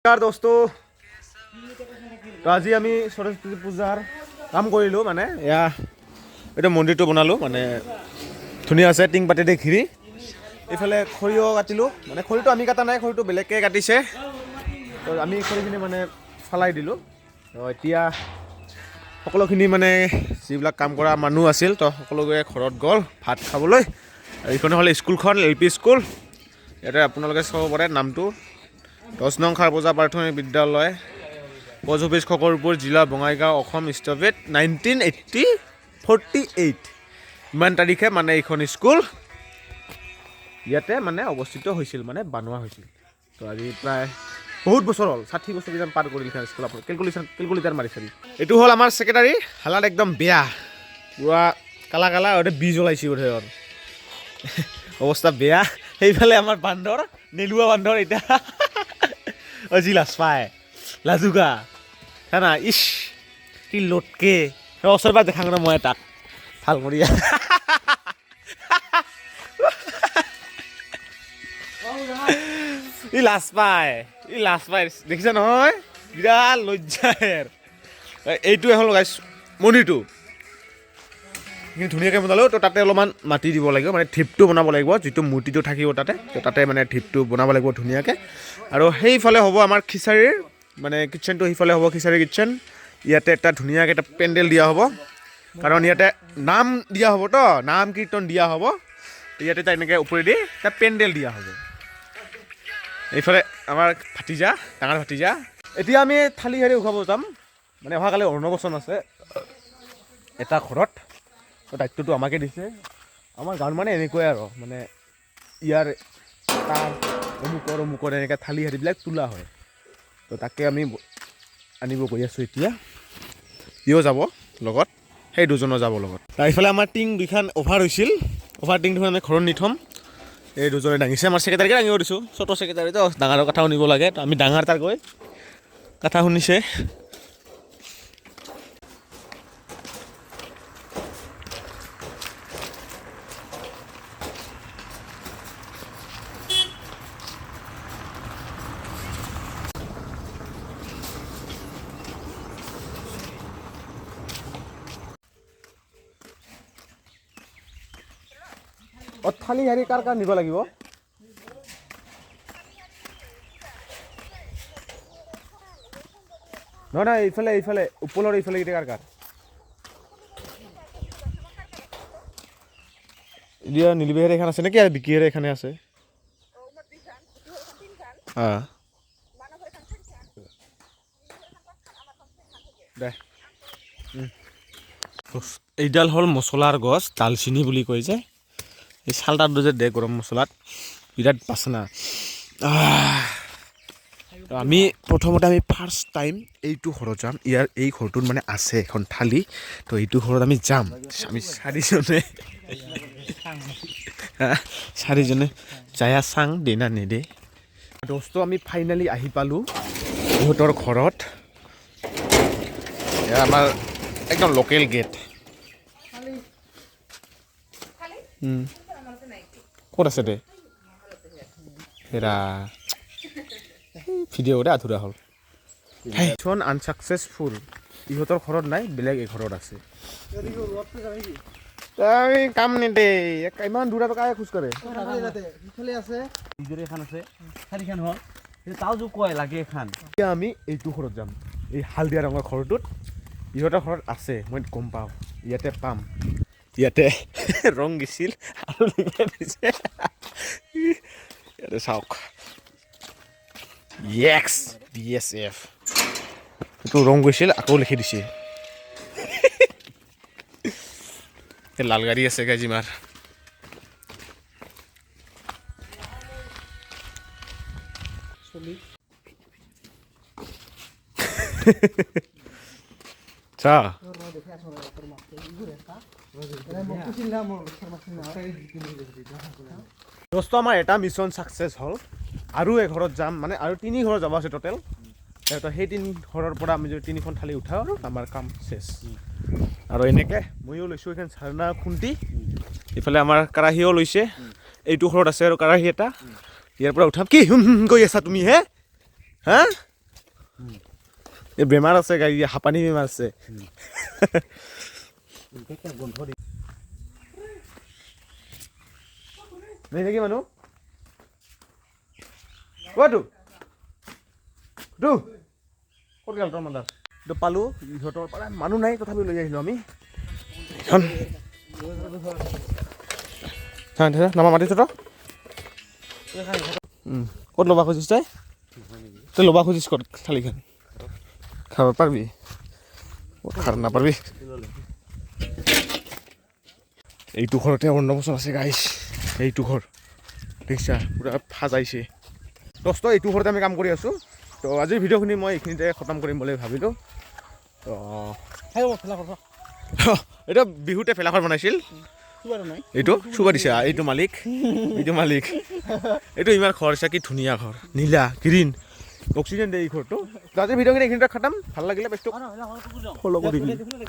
नमस्कार दोस्तों तो आज আমি সৰস্বতী পূজাৰ কাম কৰিলো মানে ইয়া এটা মন্দিৰটো বনালো মানে ধুনীয়া আছে টিং পাতেৰে ঘিৰি ইফালে খৰিও কাটিলো মানে খৰিটো আমি কাটা নাই খৰিটো বেলেগকে কাটিছে তো আমি খৰিখিনি মানে ফলাই দিলো তো এতিয়া সকলোখিনি মানে যিবিলাক কাম কৰা মানুহ আছিল তো সকলোৱে ঘৰত গ'ল ভাত খাবলৈ এইখন হ'ল স্কুলখন এলপি স্কুল ইয়াতে আপোনালোকে চাব পাৰে নামটো 10 নং খাৰবজা প্ৰাথমিক বিদ্যালয় পোষ্ট অফিচ খকৰপুৰ জিলা বঙাইগাঁও অসম ষ্টেট 1948 ইমান তাৰিখে মানে এইখন স্কুল ইয়াতে মানে অৱস্থিত হৈছিল মানে বনোৱা হৈছিল তো আজি প্ৰায় বহুত বছৰ হ'ল 60 বছৰ কিমান পাৰ কৰিল খান স্কুল আপোনাৰ কেলকুলেটাৰ মাৰি চাৰি এইটো হ'ল আমাৰ সেক্ৰেটাৰী হালাত একদম বেয়া পুৰা কালা কালা ওতে বীজ ওলাইছে ওতে অৱস্থা বেয়া সেইফালে আমাৰ বান্দৰ নেলুৱা বান্দৰ এটা আজি লাজ পায় লাজুকা না ইস কি লটকে ওচৰ পৰা দেখা মই তাক ভাল কৰি ই লাজ পায় দেখিছা নহয় বিৰাট লজ্জাৰ এইটোৱে হ'ল গাইছ মন্দিৰটো ধুনীয়াকৈ বনালোঁ তো তাতে অলপমান মাটি দিব লাগিব মানে ঢিপটো বনাব লাগিব যিটো মূৰ্তিটো থাকিব তাতে তো তাতে মানে ঢিপটো বনাব লাগিব ধুনীয়াকৈ আৰু সেইফালে হ'ব আমাৰ খিচাৰীৰ মানে কিটচেনটো সেইফালে হ'ব খিচাৰী কিটচেন ইয়াতে এটা ধুনীয়াকৈ এটা পেণ্ডেল দিয়া হ'ব কাৰণ ইয়াতে নাম দিয়া হ'ব তো নাম কীৰ্তন দিয়া হ'ব ইয়াতে এটা এনেকৈ ওপৰেদি এটা পেণ্ডেল দিয়া হ'ব এইফালে আমাৰ ভাতিজা ডাঙৰ ভাতিজা এতিয়া আমি থালি হেৰি উঠাব যাম মানে অহাকালি অন্নপ্ৰসন্ন আছে এটা ঘৰত দায়িত্বটো আমাকে দিছে আমাৰ গাঁৱত মানে এনেকুৱাই আৰু মানে ইয়াৰ তাৰ অমুকৰ এনেকৈ থালি হেৰিবিলাক তোলা হয় তো তাকে আমি আনিব গৈ আছোঁ এতিয়া ইও যাব লগত সেই দুজনো যাব লগত তাৰইফালে আমাৰ টিং দুইখন অভাৰ হৈছিল অভাৰ টিং দুখন আমি ঘৰত নি থ'ম এই দুজনে দাঙিছে আমাৰ ছেক্ৰেটাৰীকে দাঙিব দিছোঁ ছোট ছেক্ৰেটাৰীতো ডাঙৰৰ কথা শুনিব লাগে তো আমি ডাঙৰ তাৰ গৈ কথা শুনিছে থালি হেৰি কাৰ কাৰ নিব লাগিব নহয় এইফালে ওপৰৰ এইফালে কেইটা কাৰ এতিয়া নীলবেহেৰে এখন আছে নেকি আৰু বিকিহেৰে এখানে আছে দে এইডাল হ'ল মছলাৰ গছ দালচিনি বুলি কয় যে এই চালটাটো যে দে গৰম মছলাত বিৰাট বাচনা আমি প্ৰথমতে আমি ফাৰ্ষ্ট টাইম এইটো ঘৰত যাম ইয়াৰ এই ঘৰটোত মানে আছে এখন থালি তো এইটো ঘৰত আমি যাম আমি চাৰিজনে যায়া চাং দে না নেদে দোস্ত আমি ফাইনেলি আহি পালোঁ ইহঁতৰ ঘৰত আমাৰ একদম লোকেল গেট ক'ত আছে দে হেৰা ভিডিঅ'তে আধুৰা হ'ল সেইখন আনচাকচেছফুল ইহঁতৰ ঘৰত নাই বেলেগ এঘৰত আছে আমি কাম নিদে ইমান দূৰ কাই খোজ কাঢ়ে এখন আছে চাৰিখন হ'ল তাও যোগ কয় লাগে এখন এতিয়া আমি এইটো ঘৰত যাম এই হালধীয়া ৰঙৰ ঘৰটোত ইহঁতৰ ঘৰত আছে মই গম পাওঁ ইয়াতে পাম ইয়াতে ৰং গিছিল আৰু লিখাই দিছে ইয়াতে চাওক ইয়েক্স BSF এইটো ৰং গৈছিল আকৌ লিখি দিছে লাল গাড়ী আছে গাজিমাৰ চা দোস্ত আমাৰ এটা মিছন ছাকচেছ হ'ল আৰু এঘৰত যাম মানে আৰু 3 ঘৰ যাব আছে টোটেল তো সেই 3 ঘৰৰ পৰা আমি যদি 3খন থালি উঠাওঁ আৰু আমাৰ কাম চেছ আৰু এনেকৈ ময়ো লৈছোঁ এখন চাৰনা খুন্তি ইফালে আমাৰ কেৰাহীও লৈছে এইটো ঘৰত আছে আৰু কেৰাহী এটা ইয়াৰ পৰা উঠাম কি গৈ আছা তুমি হে হা এই বেমাৰ আছে গাড়ী হাঁপানী বেমাৰ আছে নেকি মানুহ ক'তো ক'ত গ'ল তোৰ মাদাৰ এইটো পালোঁ ইহঁতৰ পৰা মানুহ নাই তথাপি লৈ আহিলোঁ আমি এইখন নামা মাতিছ তই ক'ত ল'বা খুজিছ তই ল'বা খুজিছ ক'ত থালিখন খাব পাৰিবি ক'ত খাব নাপাৰবি এইটো ঘৰতে অন্নপ্ৰসন্ন আছে গাইছ এইটো ঘৰ দেখিছা পুৰা সাজাইছে দোস্ত এইটো ঘৰতে আমি কাম কৰি আছোঁ তো আজিৰ ভিডিঅ'খিনি মই এইখিনিতে খতম কৰিম বুলি ভাবিলোঁ তো এইটো বিহুতে ভেলাঘৰ বনাইছিল এইটো চুবা দিছে এইটো মালিক এইটো ইমান ঘৰ আছে কি ধুনীয়া ঘৰ নীলা গ্ৰীণ অক্সিজেন দিয়ে এই ঘৰটো আজিৰ ভিডিঅ'খিনি এইখিনিতে খতম ভাল লাগিলে বেষ্টটো ফ'ল' কৰি দিবি